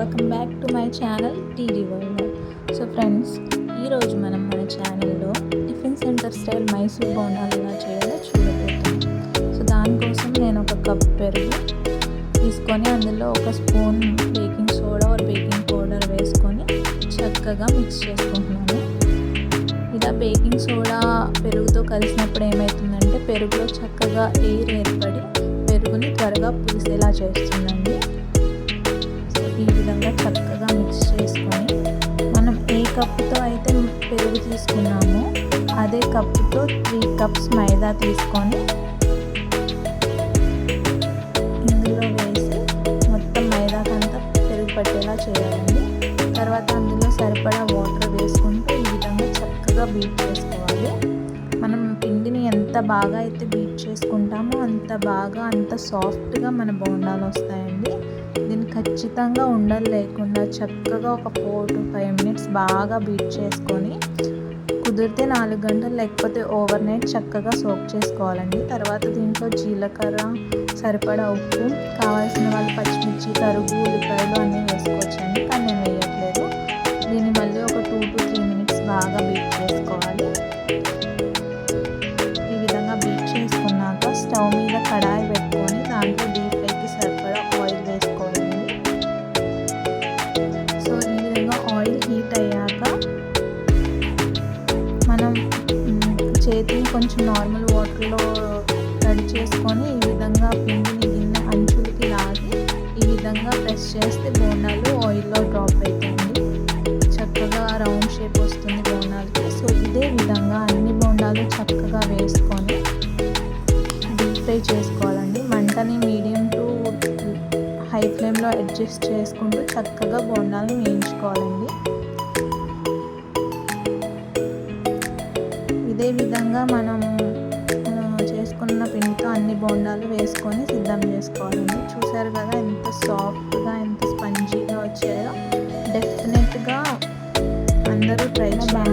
Welcome back to my channel TD world. So friends, ఈరోజు మనం మన ఛానల్లో టిఫిన్ సెంటర్ స్టైల్ మైసూర్ బోండాలు ఎలా చేయాలో చూడబోతున్నాం. సో దానికోసం నేను ఒక కప్ పెరుగు తీసుకొని అందులో ఒక spoon baking soda are baking powder వేసుకొని చక్కగా మిక్స్ చేసుకుంటున్నాను. ఇలా బేకింగ్ సోడా పెరుగుతో కలిసినప్పుడు ఏమవుతుందంటే పెరుగులో చక్కగా ఎయిర్ ఏర్పడి పెరుగుని త్వరగా పులిసేలా చేస్తుందండి. సో ఈ విధంగా చక్కగా మిక్స్ చేసుకొని మనం ఏ కప్పుతో అయితే పెరుగు తీసుకున్నామో అదే కప్పుతో 3 కప్స్ మైదా తీసుకొని ఇందులో వేసి మొత్తం మైదాకంతా పెరుగు పట్టేలా చేయాలండి. తర్వాత అందులో సరిపడా వాటర్ వేసుకుంటూ ఈ విధంగా చక్కగా బీట్ చేసుకోవాలి. మనం పిండిని ఎంత బాగా అయితే బీట్ చేసుకుంటామో అంత సాఫ్ట్గా మన బోండాలు వస్తాయండి. దీన్ని ఖచ్చితంగా ఉండలు లేకుండా చక్కగా ఒక 4 to 5 minutes బాగా బీట్ చేసుకొని కుదిరితే 4 గంటలు లేకపోతే ఓవర్ నైట్ చక్కగా సోక్ చేసుకోవాలండి. తర్వాత దీంట్లో జీలకర్ర, సరిపడా ఉప్పు, కావాల్సిన వాళ్ళు పచ్చిమిర్చి, తరుగు, ఉల్లిపాయలు అన్నీ వేసుకోవచ్చండి, కానీ నేను వేయట్లేదు. దీన్ని మళ్ళీ ఒక 2 to 3 minutes బాగా బీట్ చేసుకోవాలి. ఈ విధంగా బీట్ చేసుకున్నాక స్టవ్ మీద కడాయి పెట్టుకొని దాంట్లో డీప్ ఫ్రైకి సరిపడా ఆయిల్ వేసుకోవాలండి. సో ఈ విధంగా ఆయిల్ హీట్ అయ్యాక మనం చేతిని కొంచెం నార్మల్ వాటర్లో తడి చేసుకొని ఈ విధంగా పిండిని గిన్నె అంచులకి లాగి ఈ విధంగా ప్రెస్ చేస్తే బోండాలు ఆయిల్లో డ్రాప్ అవుతాయండి. చక్కగా రౌండ్ షేప్ వస్తుంది బోండాలకి. సో ఇదే విధంగా అన్ని బోండాలు చక్కగా వేసుకొని డీప్ ఫ్రై చేసుకోవాలండి. మంటని మీడియం టు హై ఫ్లేమ్లో అడ్జస్ట్ చేసుకుంటూ చక్కగా బోండాలను వేయించుకోవాలండి. ఇదే విధంగా మనం చేసుకున్న పిండితో అన్ని బోండాలు వేసుకొని సిద్ధం చేసుకోవాలండి. చూసారు కదా ఎంత సాఫ్ట్గా ఎంత స్పంజీగా వచ్చాయో. డెఫినెట్గా అందరూ ట్రై చేయాలి.